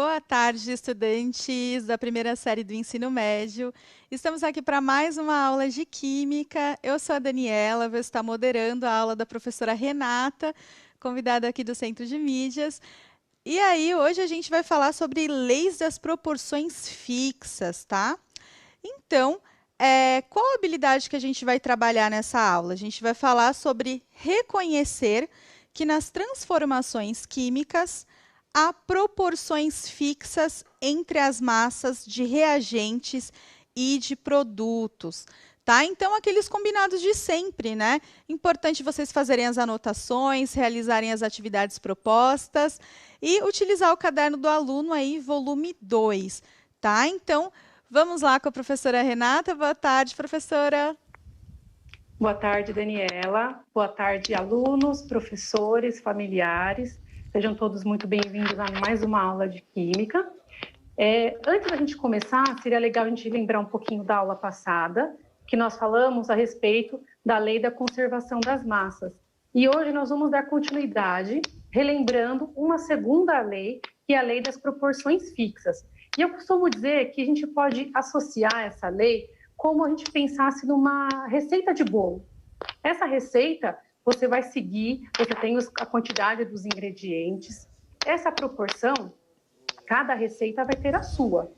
Boa tarde, estudantes da primeira série do ensino médio. Estamos aqui para mais uma aula de Química. Eu sou a Daniela, vou estar moderando a aula da professora Renata, convidada aqui do Centro de Mídias. E aí, hoje a gente vai falar sobre leis das proporções fixas, tá? Então, qual habilidade que a gente vai trabalhar nessa aula? A gente vai falar sobre reconhecer que nas transformações químicas há proporções fixas entre as massas de reagentes e de produtos. Tá? Então, aqueles combinados de sempre, né? Importante vocês fazerem as anotações, realizarem as atividades propostas e utilizar o caderno do aluno aí, volume 2, tá? Então, vamos lá com a professora Renata. Boa tarde, professora. Boa tarde, Daniela. Boa tarde, alunos, professores, familiares. Sejam todos muito bem-vindos a mais uma aula de Química. Antes da gente começar, seria legal a gente lembrar um pouquinho da aula passada, que nós falamos a respeito da lei da conservação das massas. E hoje nós vamos dar continuidade, relembrando uma segunda lei, que é a lei das proporções fixas. E eu costumo dizer que a gente pode associar essa lei como a gente pensasse numa receita de bolo. Essa receita, você vai seguir, você tem a quantidade dos ingredientes. Essa proporção, cada receita vai ter a sua.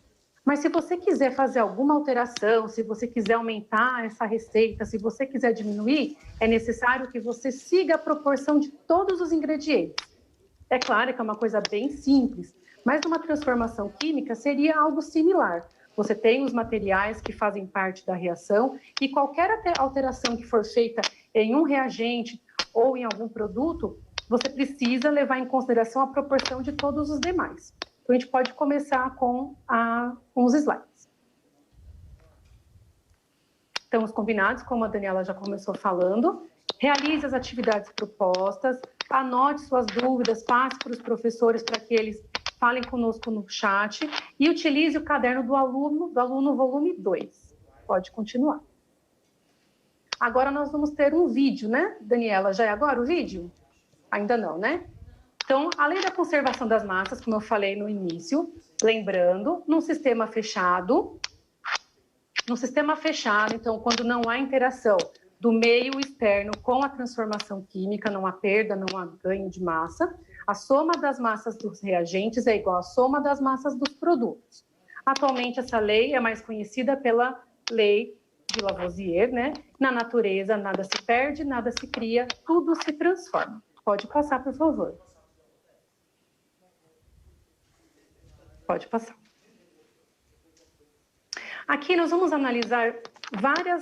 Mas se você quiser fazer alguma alteração, se você quiser aumentar essa receita, se você quiser diminuir, é necessário que você siga a proporção de todos os ingredientes. É claro que é uma coisa bem simples, mas numa transformação química seria algo similar. Você tem os materiais que fazem parte da reação e qualquer alteração que for feita em um reagente ou em algum produto, você precisa levar em consideração a proporção de todos os demais. Então, a gente pode começar com os slides. Estamos combinados, como a Daniela já começou falando. Realize as atividades propostas, anote suas dúvidas, passe para os professores para que eles falem conosco no chat e utilize o caderno do aluno volume 2. Pode continuar. Agora nós vamos ter um vídeo, né, Daniela? Já é agora o vídeo? Ainda não, né? Então, a lei da conservação das massas, como eu falei no início, lembrando, num sistema fechado, então, quando não há interação do meio externo com a transformação química, não há perda, não há ganho de massa, a soma das massas dos reagentes é igual à soma das massas dos produtos. Atualmente, essa lei é mais conhecida pela lei de Lavoisier, né? Na natureza, nada se perde, nada se cria, tudo se transforma. Pode passar, por favor. Pode passar. Aqui nós vamos analisar várias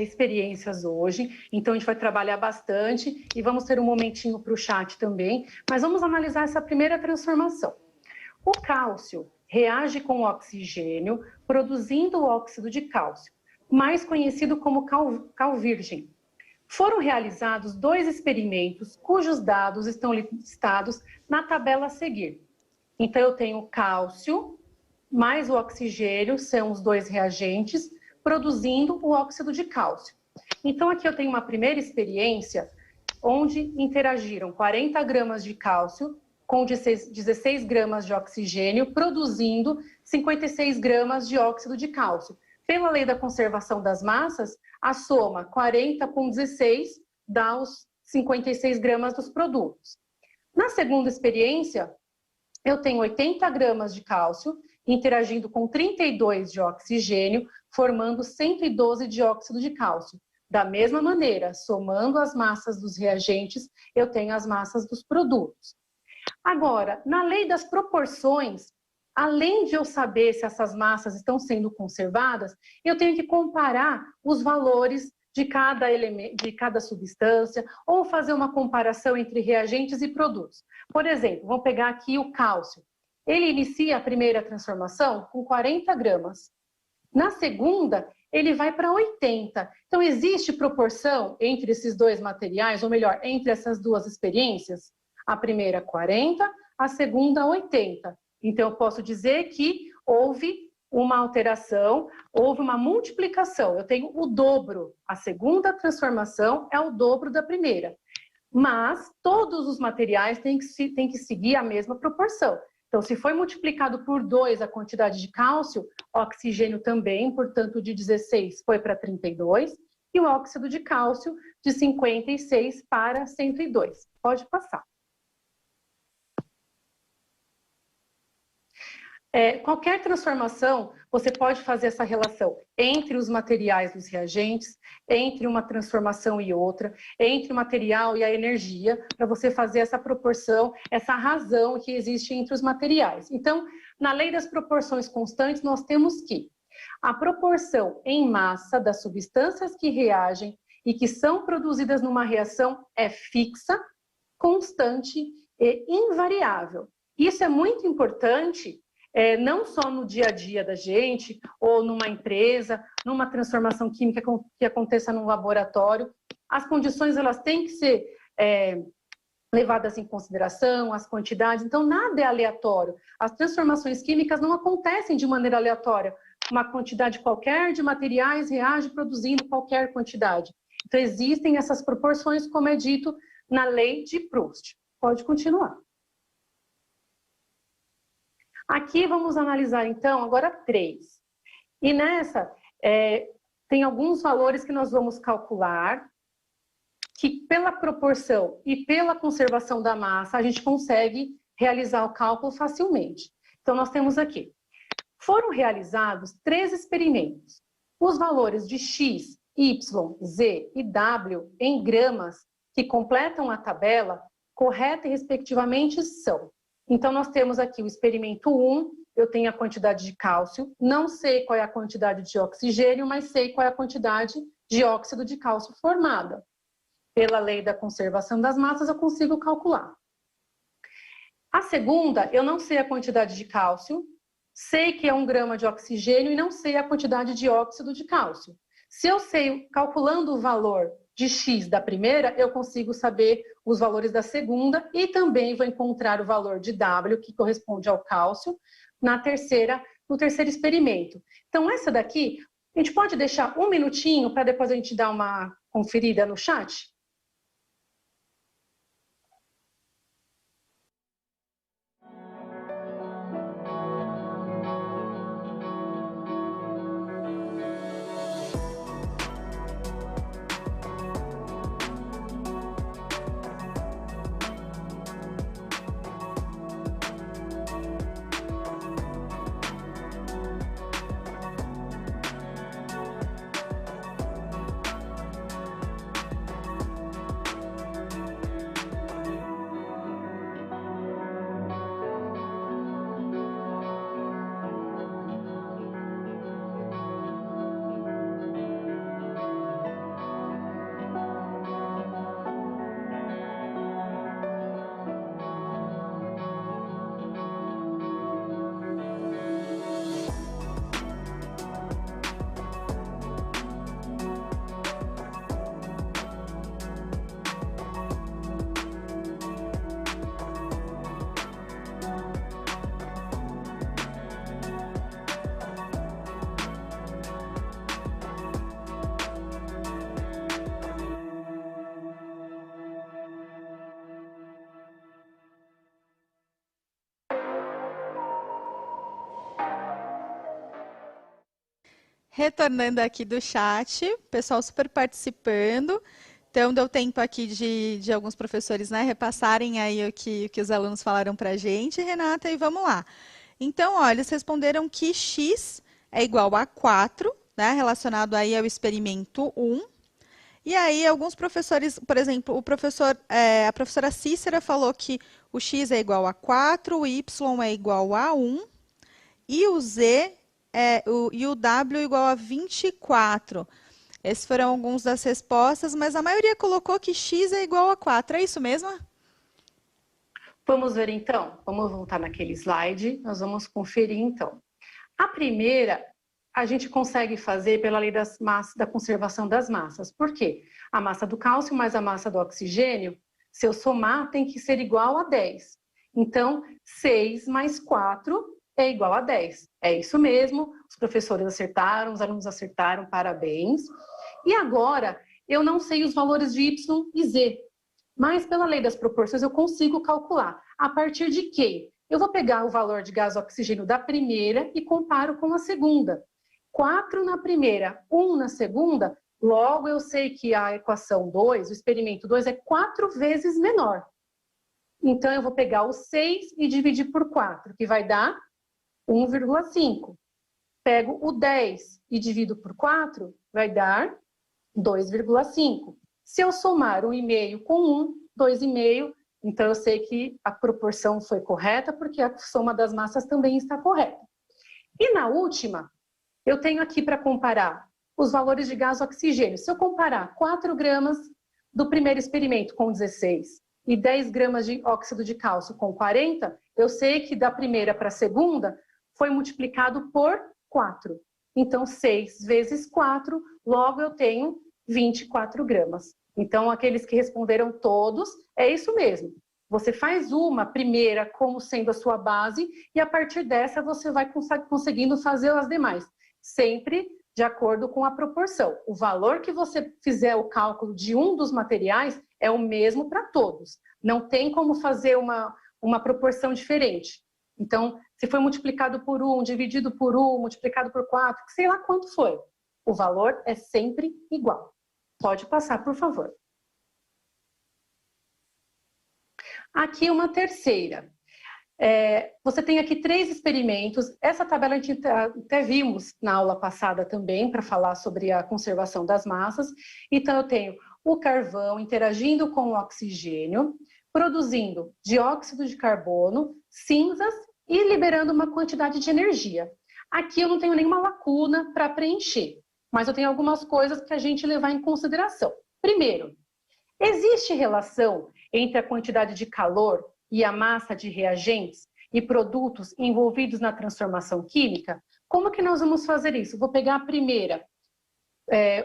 experiências hoje, então a gente vai trabalhar bastante e vamos ter um momentinho para o chat também, mas vamos analisar essa primeira transformação. O cálcio reage com o oxigênio, produzindo o óxido de cálcio, mais conhecido como cal virgem. Foram realizados 2 experimentos cujos dados estão listados na tabela a seguir. Então, eu tenho o cálcio mais o oxigênio, são os 2 reagentes, produzindo o óxido de cálcio. Então, aqui eu tenho uma primeira experiência onde interagiram 40 gramas de cálcio com 16 gramas de oxigênio, produzindo 56 gramas de óxido de cálcio. Pela lei da conservação das massas, a soma 40 com 16 dá os 56 gramas dos produtos. Na segunda experiência, eu tenho 80 gramas de cálcio interagindo com 32 de oxigênio, formando 112 de óxido de cálcio. Da mesma maneira, somando as massas dos reagentes, eu tenho as massas dos produtos. Agora, na lei das proporções, além de eu saber se essas massas estão sendo conservadas, eu tenho que comparar os valores de cada elemento, de cada substância, ou fazer uma comparação entre reagentes e produtos. Por exemplo, vamos pegar aqui o cálcio. Ele inicia a primeira transformação com 40 gramas. Na segunda, ele vai para 80. Então, existe proporção entre esses 2 materiais, ou melhor, entre essas 2 experiências? A primeira 40, a segunda 80. Então, eu posso dizer que houve uma alteração, houve uma multiplicação. Eu tenho o dobro. A segunda transformação é o dobro da primeira. Mas todos os materiais têm que seguir a mesma proporção. Então, se foi multiplicado por 2 a quantidade de cálcio, oxigênio também, portanto, de 16 foi para 32, e o óxido de cálcio de 56 para 102. Pode passar. Qualquer transformação, você pode fazer essa relação entre os materiais dos reagentes, entre uma transformação e outra, entre o material e a energia, para você fazer essa proporção, essa razão que existe entre os materiais. Então, na lei das proporções constantes, nós temos que a proporção em massa das substâncias que reagem e que são produzidas numa reação é fixa, constante e invariável. Isso é muito importante, não só no dia a dia da gente, ou numa empresa, numa transformação química que aconteça num laboratório. As condições elas têm que ser levadas em consideração, as quantidades, então nada é aleatório. As transformações químicas não acontecem de maneira aleatória. Uma quantidade qualquer de materiais reage produzindo qualquer quantidade. Então existem essas proporções, como é dito na lei de Proust. Pode continuar. Aqui vamos analisar, então, agora 3. E nessa, tem alguns valores que nós vamos calcular, que pela proporção e pela conservação da massa, a gente consegue realizar o cálculo facilmente. Então, nós temos aqui. Foram realizados 3 experimentos. Os valores de X, Y, Z e W em gramas, que completam a tabela, correta e respectivamente são. Então, nós temos aqui o experimento 1, eu tenho a quantidade de cálcio, não sei qual é a quantidade de oxigênio, mas sei qual é a quantidade de óxido de cálcio formada. Pela lei da conservação das massas, eu consigo calcular. A segunda, eu não sei a quantidade de cálcio, sei que é 1 grama de oxigênio e não sei a quantidade de óxido de cálcio. Se eu sei, calculando o valor de X da primeira, eu consigo saber os valores da segunda e também vou encontrar o valor de W, que corresponde ao cálcio, no terceiro experimento. Então, essa daqui, a gente pode deixar 1 minutinho para depois a gente dar uma conferida no chat? Retornando aqui do chat, pessoal super participando. Então, deu tempo aqui de alguns professores, né, repassarem aí o que os alunos falaram para a gente, Renata, e vamos lá. Então, ó, eles responderam que X é igual a 4, né, relacionado aí ao experimento 1. E aí, alguns professores, por exemplo, a professora Cícera falou que o X é igual a 4, o Y é igual a 1, e o Z e o W igual a 24. Esses foram alguns das respostas, mas a maioria colocou que X é igual a 4. É isso mesmo? Vamos ver então? Vamos voltar naquele slide, nós vamos conferir então. A primeira, a gente consegue fazer pela lei da conservação das massas. Por quê? A massa do cálcio mais a massa do oxigênio, se eu somar, tem que ser igual a 10. Então, 6 mais 4 é igual a 10. É isso mesmo, os professores acertaram, os alunos acertaram, parabéns. E agora, eu não sei os valores de Y e Z, mas pela lei das proporções eu consigo calcular. A partir de quê? Eu vou pegar o valor de gás oxigênio da primeira e comparo com a segunda. 4 na primeira, 1 na segunda, logo eu sei que a equação 2, o experimento 2, é 4 vezes menor. Então, eu vou pegar o 6 e dividir por 4, que vai dar 1,5. Pego o 10 e divido por 4, vai dar 2,5. Se eu somar 1,5 com 1, 2,5, então eu sei que a proporção foi correta, porque a soma das massas também está correta. E na última, eu tenho aqui para comparar os valores de gás oxigênio. Se eu comparar 4 gramas do primeiro experimento com 16 e 10 gramas de óxido de cálcio com 40, eu sei que da primeira para a segunda foi multiplicado por 4. Então, 6 vezes 4, logo eu tenho 24 gramas. Então, aqueles que responderam todos, é isso mesmo. Você faz uma primeira como sendo a sua base e a partir dessa você vai conseguindo fazer as demais. Sempre de acordo com a proporção. O valor que você fizer o cálculo de um dos materiais é o mesmo para todos. Não tem como fazer uma proporção diferente. Então, se foi multiplicado por 1, dividido por 1, multiplicado por 4, sei lá quanto foi. O valor é sempre igual. Pode passar, por favor. Aqui uma terceira. Você tem aqui 3 experimentos. Essa tabela a gente até vimos na aula passada também, para falar sobre a conservação das massas. Então, eu tenho o carvão interagindo com o oxigênio, produzindo dióxido de carbono, cinzas e liberando uma quantidade de energia. Aqui eu não tenho nenhuma lacuna para preencher, mas eu tenho algumas coisas para a gente levar em consideração. Primeiro, existe relação entre a quantidade de calor e a massa de reagentes e produtos envolvidos na transformação química? Como que nós vamos fazer isso? Vou pegar a primeira,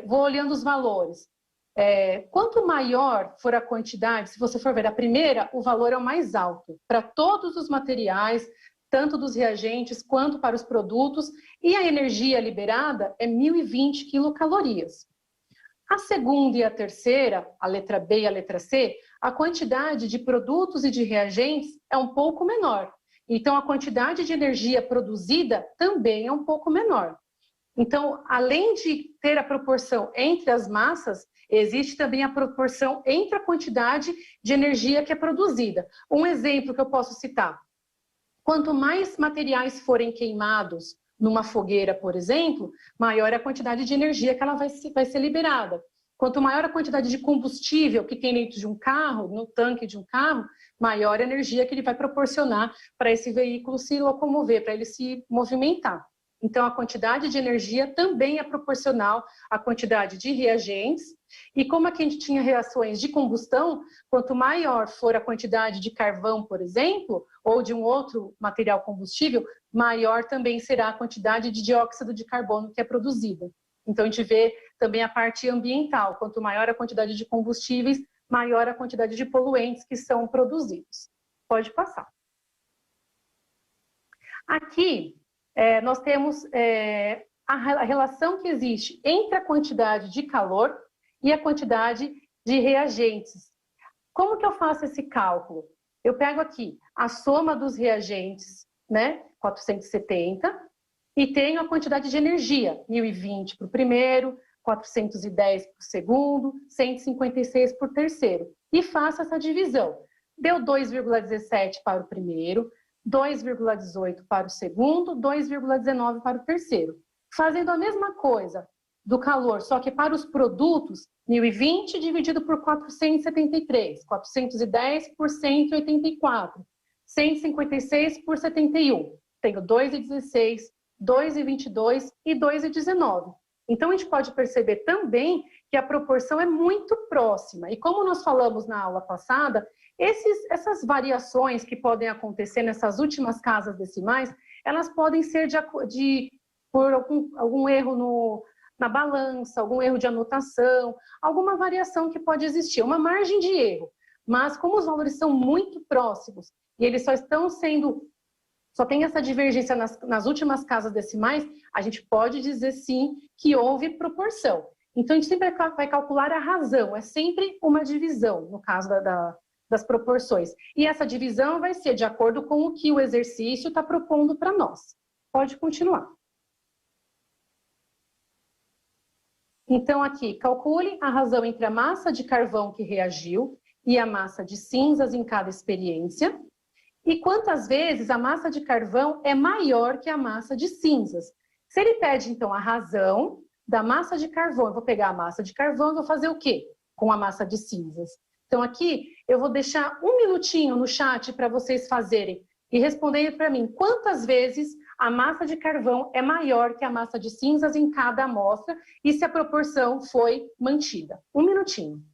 vou olhando os valores. Quanto maior for a quantidade, se você for ver a primeira, o valor é o mais alto para todos os materiais, tanto dos reagentes quanto para os produtos, e a energia liberada é 1.020 quilocalorias. A segunda e a terceira, a letra B e a letra C, a quantidade de produtos e de reagentes é um pouco menor. Então, a quantidade de energia produzida também é um pouco menor. Então, além de ter a proporção entre as massas, existe também a proporção entre a quantidade de energia que é produzida. Um exemplo que eu posso citar: quanto mais materiais forem queimados numa fogueira, por exemplo, maior é a quantidade de energia que ela vai ser liberada. Quanto maior a quantidade de combustível que tem dentro de um carro, no tanque de um carro, maior a energia que ele vai proporcionar para esse veículo se locomover, para ele se movimentar. Então, a quantidade de energia também é proporcional à quantidade de reagentes. E como aqui a gente tinha reações de combustão, quanto maior for a quantidade de carvão, por exemplo, ou de um outro material combustível, maior também será a quantidade de dióxido de carbono que é produzida. Então, a gente vê também a parte ambiental. Quanto maior a quantidade de combustíveis, maior a quantidade de poluentes que são produzidos. Pode passar. Aqui, nós temos a relação que existe entre a quantidade de calor e a quantidade de reagentes. Como que eu faço esse cálculo? Eu pego aqui a soma dos reagentes, né, 470, e tenho a quantidade de energia, 1.020 para o primeiro, 410 para o segundo, 156 para o terceiro. E faço essa divisão. Deu 2,17 para o primeiro, 2,18 para o segundo, 2,19 para o terceiro. Fazendo a mesma coisa do calor, só que para os produtos, 1.020 dividido por 473, 410 por 184, 156 por 71. Tenho 2,16, 2,22 e 2,19. Então, a gente pode perceber também que a proporção é muito próxima. E como nós falamos na aula passada, essas variações que podem acontecer nessas últimas casas decimais, elas podem ser por algum erro na balança, algum erro de anotação, alguma variação que pode existir, uma margem de erro. Mas como os valores são muito próximos e eles só tem essa divergência nas últimas casas decimais, a gente pode dizer sim que houve proporção. Então, a gente sempre vai calcular a razão, é sempre uma divisão, no caso das proporções. E essa divisão vai ser de acordo com o que o exercício está propondo para nós. Pode continuar. Então, aqui, calcule a razão entre a massa de carvão que reagiu e a massa de cinzas em cada experiência. E quantas vezes a massa de carvão é maior que a massa de cinzas. Se ele pede, então, a razão da massa de carvão, eu vou pegar a massa de carvão e vou fazer o quê com a massa de cinzas? Então, aqui, eu vou deixar um minutinho no chat para vocês fazerem e responderem para mim quantas vezes a massa de carvão é maior que a massa de cinzas em cada amostra e se a proporção foi mantida. Um minutinho.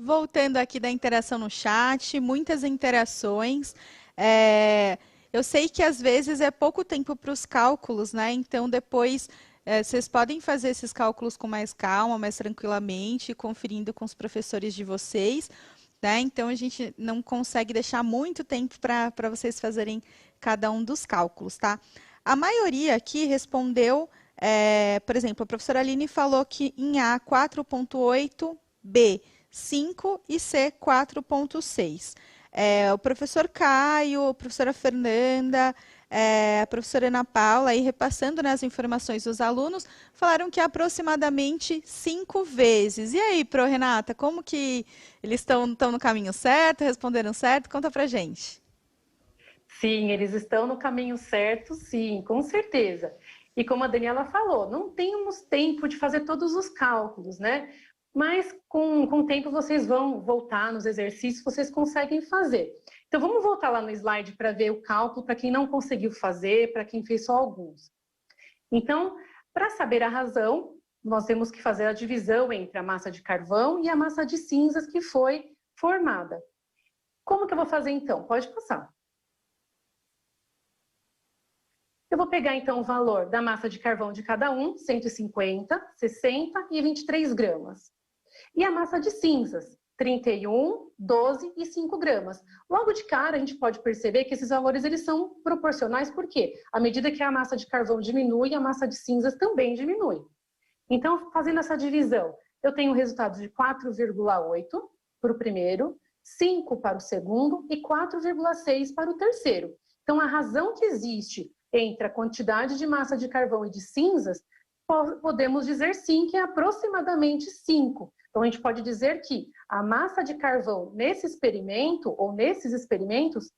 Voltando aqui da interação no chat, muitas interações. Eu sei que às vezes é pouco tempo para os cálculos, né? Então depois vocês podem fazer esses cálculos com mais calma, mais tranquilamente, conferindo com os professores de vocês, né? Então a gente não consegue deixar muito tempo para vocês fazerem cada um dos cálculos, tá? A maioria aqui respondeu, por exemplo, a professora Aline falou que em A 4.8, B 5 e C 4.6. O professor Caio, a professora Fernanda, a professora Ana Paula, aí repassando, né, as informações dos alunos, falaram que é aproximadamente 5 vezes. E aí, Pro Renata, como que eles estão no caminho certo? Responderam certo? Conta pra gente. Sim, eles estão no caminho certo, sim, com certeza. E como a Daniela falou, não temos tempo de fazer todos os cálculos, né? Mas com o tempo vocês vão voltar nos exercícios, vocês conseguem fazer. Então vamos voltar lá no slide para ver o cálculo, para quem não conseguiu fazer, para quem fez só alguns. Então, para saber a razão, nós temos que fazer a divisão entre a massa de carvão e a massa de cinzas que foi formada. Como que eu vou fazer então? Pode passar. Eu vou pegar então o valor da massa de carvão de cada um, 150, 60 e 23 gramas. E a massa de cinzas, 31, 12 e 5 gramas. Logo de cara, a gente pode perceber que esses valores eles são proporcionais, porque à medida que a massa de carvão diminui, a massa de cinzas também diminui. Então, fazendo essa divisão, eu tenho o resultado de 4,8 para o primeiro, 5 para o segundo e 4,6 para o terceiro. Então, a razão que existe entre a quantidade de massa de carvão e de cinzas, podemos dizer sim que é aproximadamente 5. Então, a gente pode dizer que a massa de carvão nesse experimento, ou nesses experimentos,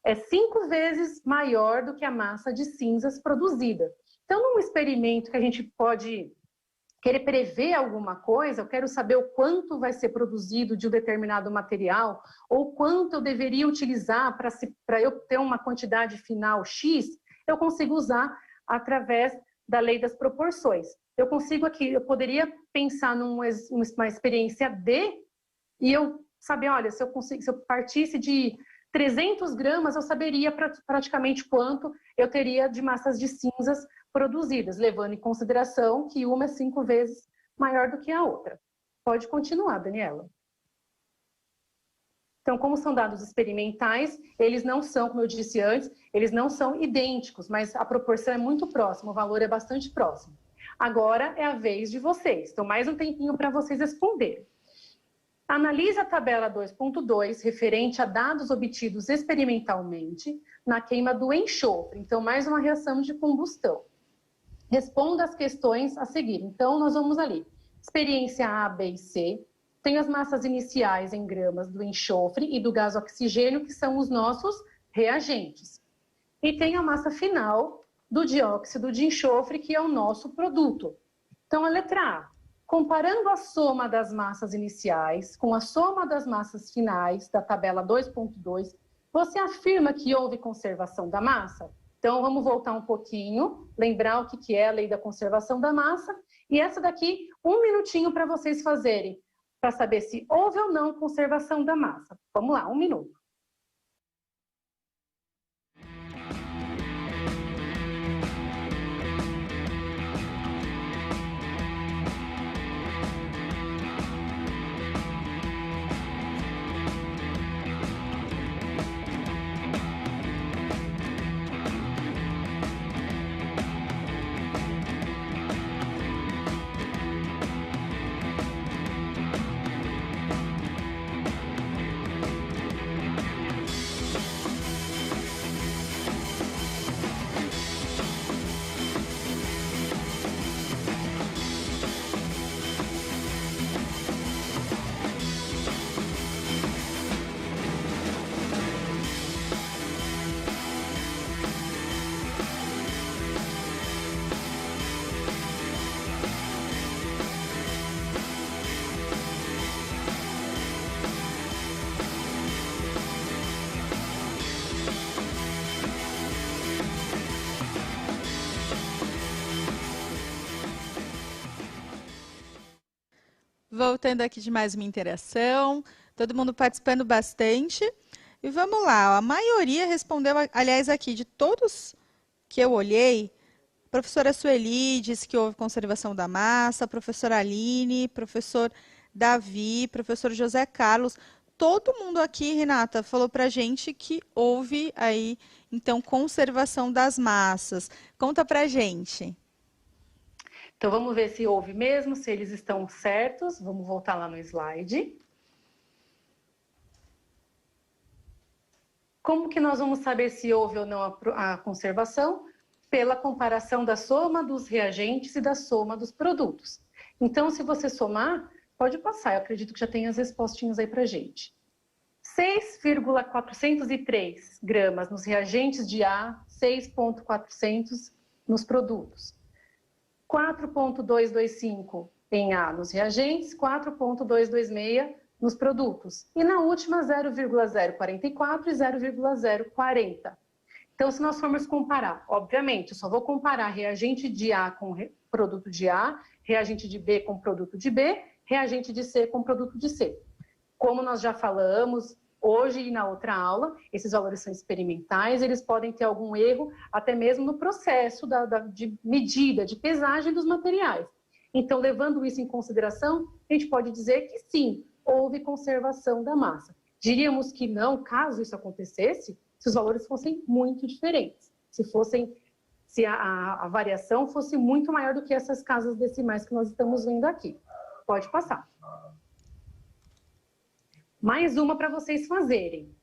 é 5 vezes maior do que a massa de cinzas produzida. Então, num experimento que a gente pode querer prever alguma coisa, eu quero saber o quanto vai ser produzido de um determinado material, ou quanto eu deveria utilizar para eu ter uma quantidade final X, eu consigo usar através da lei das proporções. Eu consigo aqui, eu poderia pensar numa experiência D, e eu saber, olha, se eu partisse de 300 gramas, eu saberia praticamente quanto eu teria de massas de cinzas produzidas, levando em consideração que uma é 5 vezes maior do que a outra. Pode continuar, Daniela. Então, como são dados experimentais, eles não são, como eu disse antes, eles não são idênticos, mas a proporção é muito próxima, o valor é bastante próximo. Agora é a vez de vocês. Então, mais um tempinho para vocês responderem. Analise a tabela 2.2, referente a dados obtidos experimentalmente na queima do enxofre. Então, mais uma reação de combustão. Responda as questões a seguir. Então, nós vamos ali. Experiência A, B e C. Tem as massas iniciais em gramas do enxofre e do gás oxigênio, que são os nossos reagentes. E tem a massa final do dióxido de enxofre, que é o nosso produto. Então, a letra A. Comparando a soma das massas iniciais com a soma das massas finais da tabela 2.2, você afirma que houve conservação da massa? Então, vamos voltar um pouquinho, lembrar o que é a lei da conservação da massa. E essa daqui, um minutinho para vocês fazerem, para saber se houve ou não conservação da massa. Vamos lá, um minuto. Voltando aqui de mais uma interação, todo mundo participando bastante. E vamos lá, a maioria respondeu, aliás, aqui de todos que eu olhei, a professora Sueli disse que houve conservação da massa, a professora Aline, professor Davi, professor José Carlos. Todo mundo aqui, Renata, falou para a gente que houve aí, então, conservação das massas. Conta para a gente. Então, vamos ver se houve mesmo, se eles estão certos. Vamos voltar lá no slide. Como que nós vamos saber se houve ou não a conservação? Pela comparação da soma dos reagentes e da soma dos produtos. Então, se você somar, pode passar. Eu acredito que já tem as respostinhas aí pra gente. 6,403 gramas nos reagentes de A, 6,400 nos produtos. 4,225 em A nos reagentes, 4,226 nos produtos. E na última, 0,044 e 0,040. Então, se nós formos comparar, obviamente, eu só vou comparar reagente de A com produto de A, reagente de B com produto de B, reagente de C com produto de C. Como nós já falamos hoje e na outra aula, esses valores são experimentais, eles podem ter algum erro até mesmo no processo de medida, de pesagem dos materiais. Então, levando isso em consideração, a gente pode dizer que sim, houve conservação da massa. Diríamos que não, caso isso acontecesse, se os valores fossem muito diferentes, se a variação fosse muito maior do que essas casas decimais que nós estamos vendo aqui. Pode passar. Mais uma para vocês fazerem.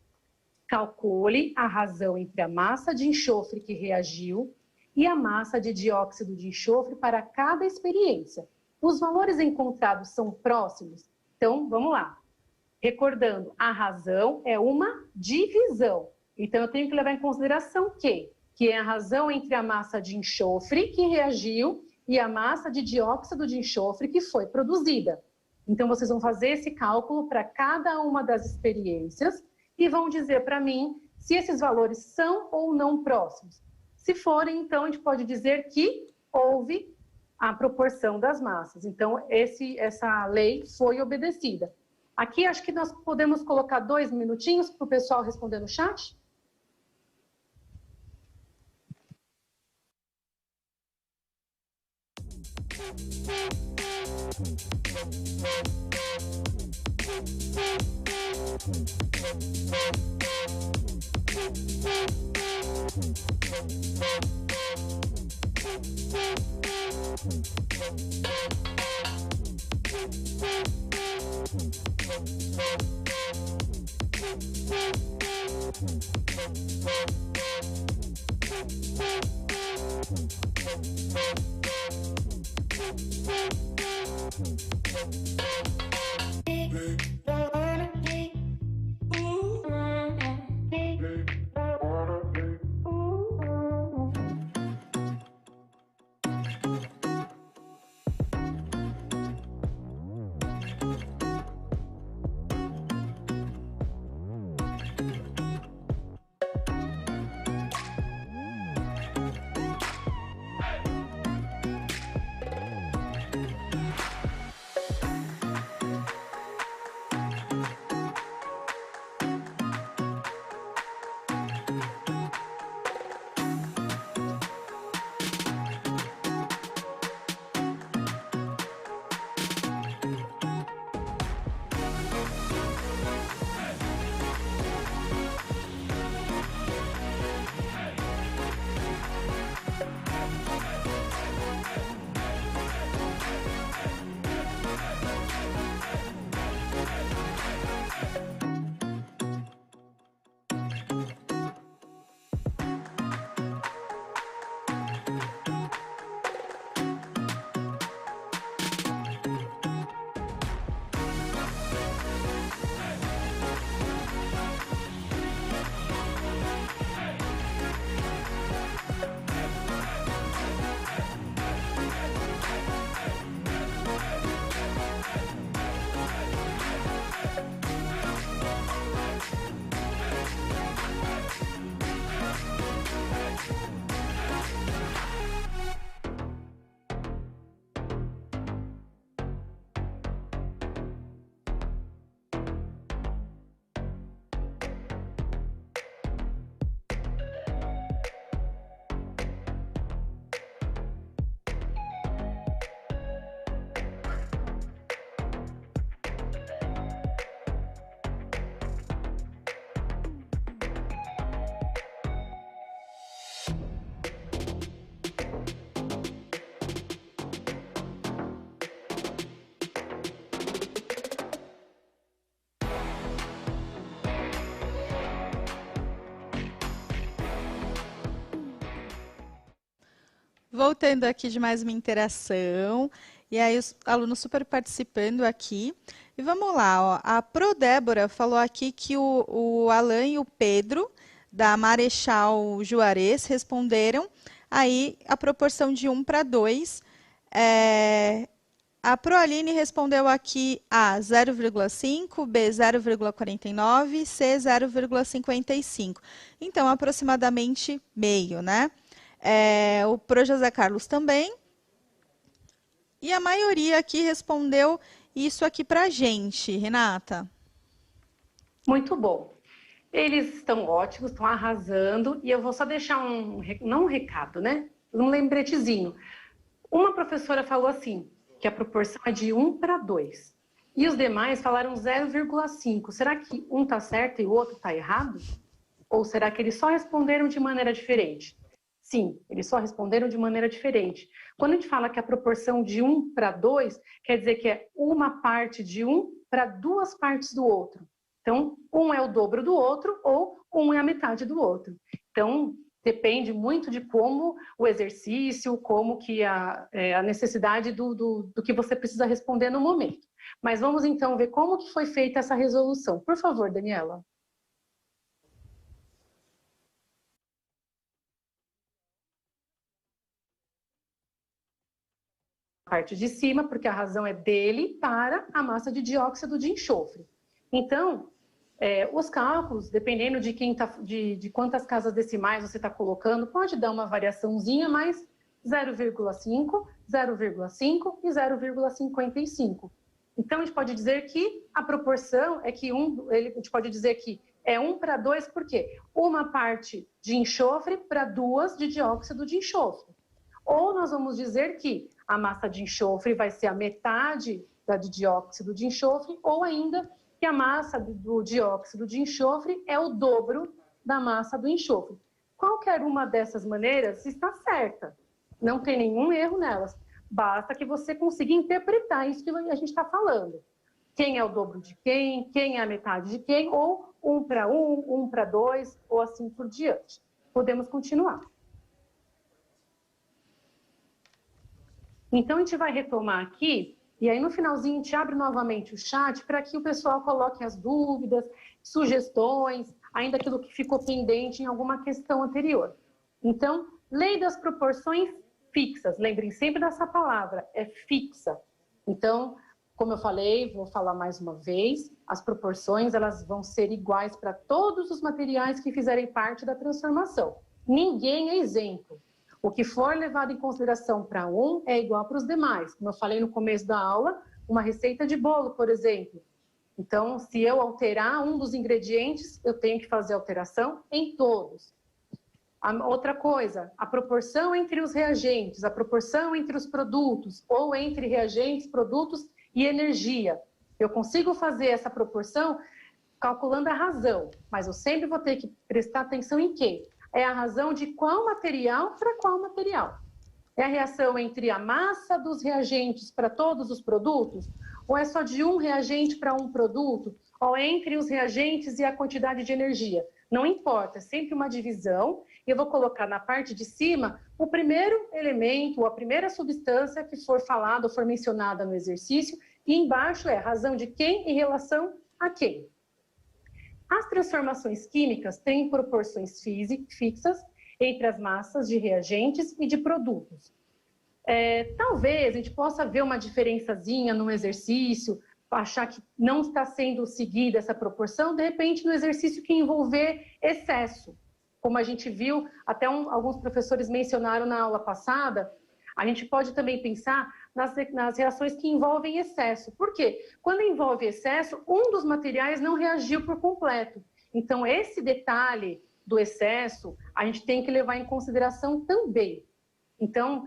Calcule a razão entre a massa de enxofre que reagiu e a massa de dióxido de enxofre para cada experiência. Os valores encontrados são próximos? Então, vamos lá. Recordando, a razão é uma divisão. Então, eu tenho que levar em consideração que é a razão entre a massa de enxofre que reagiu e a massa de dióxido de enxofre que foi produzida. Então, vocês vão fazer esse cálculo para cada uma das experiências e vão dizer para mim se esses valores são ou não próximos. Se forem, então, a gente pode dizer que houve a proporção das massas. Então, essa lei foi obedecida. Aqui, acho que nós podemos colocar 2 minutinhos para o pessoal responder no chat. Voltando aqui de mais uma interação, e aí os alunos super participando aqui. E vamos lá, ó. A Pro Débora falou aqui que o Alan e o Pedro, da Marechal Juarez, responderam aí a proporção de 1:2. A Proaline respondeu aqui A 0,5, B 0,49, C 0,55. Então, aproximadamente meio, né? O Pro José Carlos também. E a maioria aqui respondeu isso aqui para a gente, Renata. Muito bom. Eles estão ótimos, estão arrasando. E eu vou só deixar não um recado, né? Um lembretezinho. Uma professora falou assim, que a proporção é de 1:2. E os demais falaram 0,5. Será que um está certo e o outro está errado? Ou será que eles só responderam de maneira diferente? Sim, eles só responderam de maneira diferente. Quando a gente fala que a proporção de 1:2, quer dizer que é uma parte de um para 2 partes do outro. Então, um é o dobro do outro ou um é a metade do outro. Então, depende muito de como o exercício, como que a necessidade do que você precisa responder no momento. Mas vamos então ver como que foi feita essa resolução. Por favor, Daniela. parte de cima, porque a razão é dele para a massa de dióxido de enxofre. Então, os cálculos, dependendo de quantas casas decimais você está colocando, pode dar uma variaçãozinha, mas 0,5, 0,5 e 0,55. Então, a gente pode dizer que a proporção é que a gente pode dizer que é 1 para 2, por quê? Uma parte de enxofre para 2 de dióxido de enxofre. Ou nós vamos dizer que a massa de enxofre vai ser a metade da de dióxido de enxofre, ou ainda que a massa do dióxido de enxofre é o dobro da massa do enxofre. Qualquer uma dessas maneiras está certa, não tem nenhum erro nelas. Basta que você consiga interpretar isso que a gente está falando. Quem é o dobro de quem é a metade de quem, ou 1 para 1, 1 para 2, ou assim por diante. Podemos continuar. Então, a gente vai retomar aqui, e aí no finalzinho a gente abre novamente o chat para que o pessoal coloque as dúvidas, sugestões, ainda aquilo que ficou pendente em alguma questão anterior. Então, lei das proporções fixas, lembrem sempre dessa palavra, é fixa. Então, como eu falei, vou falar mais uma vez, as proporções elas vão ser iguais para todos os materiais que fizerem parte da transformação. Ninguém é isento. O que for levado em consideração para um é igual para os demais. Como eu falei no começo da aula, uma receita de bolo, por exemplo. Então, se eu alterar um dos ingredientes, eu tenho que fazer alteração em todos. Outra coisa, a proporção entre os reagentes, a proporção entre os produtos, ou entre reagentes, produtos e energia. Eu consigo fazer essa proporção calculando a razão, mas eu sempre vou ter que prestar atenção em quê? É a razão de qual material para qual material. É a reação entre a massa dos reagentes para todos os produtos? Ou é só de um reagente para um produto? Ou é entre os reagentes e a quantidade de energia? Não importa, é sempre uma divisão. Eu vou colocar na parte de cima o primeiro elemento, ou a primeira substância que for falada ou for mencionada no exercício, e embaixo é a razão de quem em relação a quem. As transformações químicas têm proporções fixas entre as massas de reagentes e de produtos. Talvez a gente possa ver uma diferençazinha no exercício, achar que não está sendo seguida essa proporção, de repente no exercício que envolver excesso. Como a gente viu, até alguns professores mencionaram na aula passada, a gente pode também pensar nas reações que envolvem excesso. Por quê? Quando envolve excesso, um dos materiais não reagiu por completo. Então, esse detalhe do excesso, a gente tem que levar em consideração também. Então,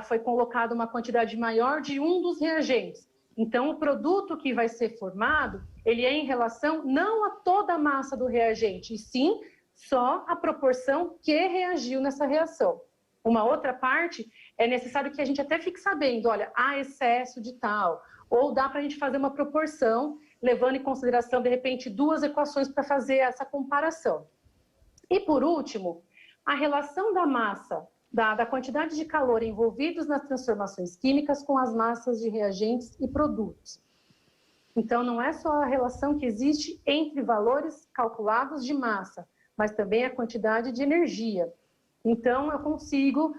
foi colocada uma quantidade maior de um dos reagentes. Então, o produto que vai ser formado, ele é em relação não a toda a massa do reagente, e sim só a proporção que reagiu nessa reação. Uma outra parte, é necessário que a gente até fique sabendo, olha, há excesso de tal, ou dá para a gente fazer uma proporção, levando em consideração, de repente, duas equações para fazer essa comparação. E, por último, a relação da massa, da quantidade de calor envolvidos nas transformações químicas com as massas de reagentes e produtos. Então, não é só a relação que existe entre valores calculados de massa, mas também a quantidade de energia. Então, eu consigo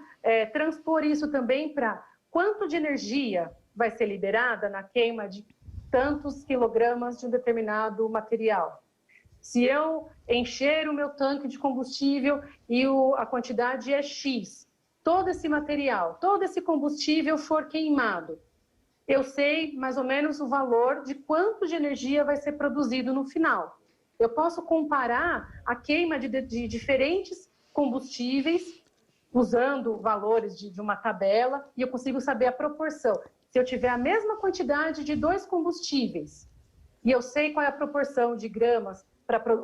transpor isso também para quanto de energia vai ser liberada na queima de tantos quilogramas de um determinado material. Se eu encher o meu tanque de combustível e a quantidade é X, todo esse material, todo esse combustível for queimado, eu sei mais ou menos o valor de quanto de energia vai ser produzido no final. Eu posso comparar a queima de diferentes combustíveis usando valores de uma tabela e eu consigo saber a proporção. Se eu tiver a mesma quantidade de dois combustíveis e eu sei qual é a proporção de gramas,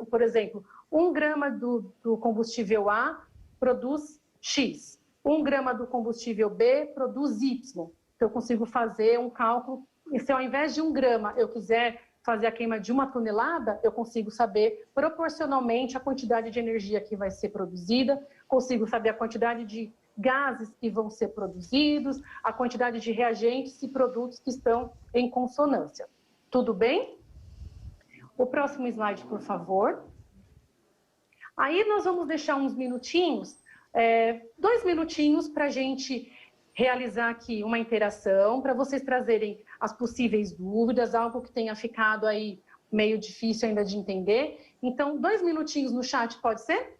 por exemplo, 1 grama do combustível A produz X, 1 grama do combustível B produz Y. Então, eu consigo fazer um cálculo, e se ao invés de 1 grama eu quiser fazer a queima de 1 tonelada, eu consigo saber proporcionalmente a quantidade de energia que vai ser produzida, consigo saber a quantidade de gases que vão ser produzidos, a quantidade de reagentes e produtos que estão em consonância. Tudo bem? O próximo slide, por favor. Aí nós vamos deixar uns minutinhos, 2 minutinhos para a gente realizar aqui uma interação para vocês trazerem as possíveis dúvidas, algo que tenha ficado aí meio difícil ainda de entender. Então, 2 minutinhos no chat, pode ser?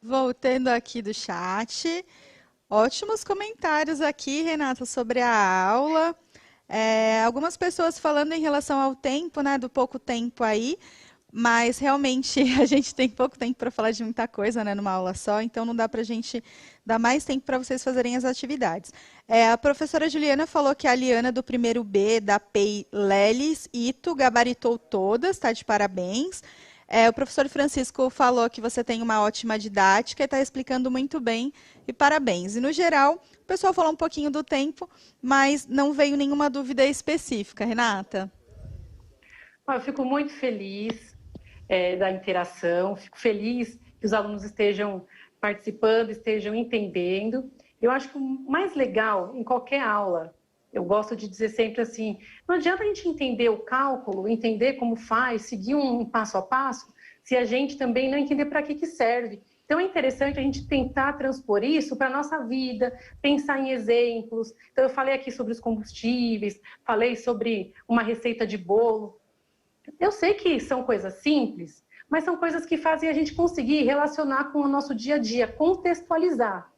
Voltando aqui do chat, ótimos comentários aqui, Renata, sobre a aula. Algumas pessoas falando em relação ao tempo, né, do pouco tempo aí, mas realmente a gente tem pouco tempo para falar de muita coisa, né, numa aula só, então não dá para a gente dar mais tempo para vocês fazerem as atividades. A professora Juliana falou que a Liana do primeiro B da PEI Lelis Ito gabaritou todas, tá de parabéns. O professor Francisco falou que você tem uma ótima didática e está explicando muito bem, e parabéns. E, no geral, o pessoal falou um pouquinho do tempo, mas não veio nenhuma dúvida específica. Renata? Eu fico muito feliz da interação, fico feliz que os alunos estejam participando, estejam entendendo. Eu acho que o mais legal em qualquer aula, eu gosto de dizer sempre assim, não adianta a gente entender o cálculo, entender como faz, seguir um passo a passo, se a gente também não entender para que serve. Então é interessante a gente tentar transpor isso para a nossa vida, pensar em exemplos. Então eu falei aqui sobre os combustíveis, falei sobre uma receita de bolo. Eu sei que são coisas simples, mas são coisas que fazem a gente conseguir relacionar com o nosso dia a dia, contextualizar.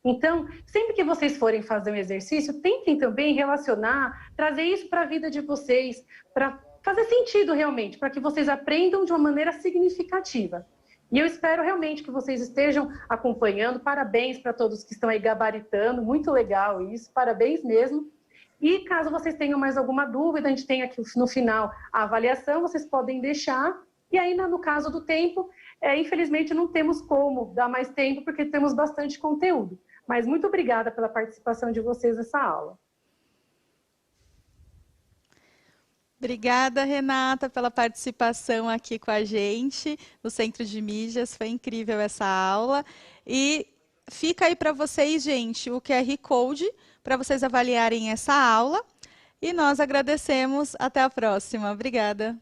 Então, sempre que vocês forem fazer um exercício, tentem também relacionar, trazer isso para a vida de vocês, para fazer sentido realmente, para que vocês aprendam de uma maneira significativa. E eu espero realmente que vocês estejam acompanhando. Parabéns para todos que estão aí gabaritando, muito legal isso, parabéns mesmo. E caso vocês tenham mais alguma dúvida, a gente tem aqui no final a avaliação, vocês podem deixar. E aí, no caso do tempo, infelizmente não temos como dar mais tempo, porque temos bastante conteúdo. Mas muito obrigada pela participação de vocês nessa aula. Obrigada, Renata, pela participação aqui com a gente no Centro de Mídias. Foi incrível essa aula. E fica aí para vocês, gente, o QR Code para vocês avaliarem essa aula. E nós agradecemos. Até a próxima. Obrigada.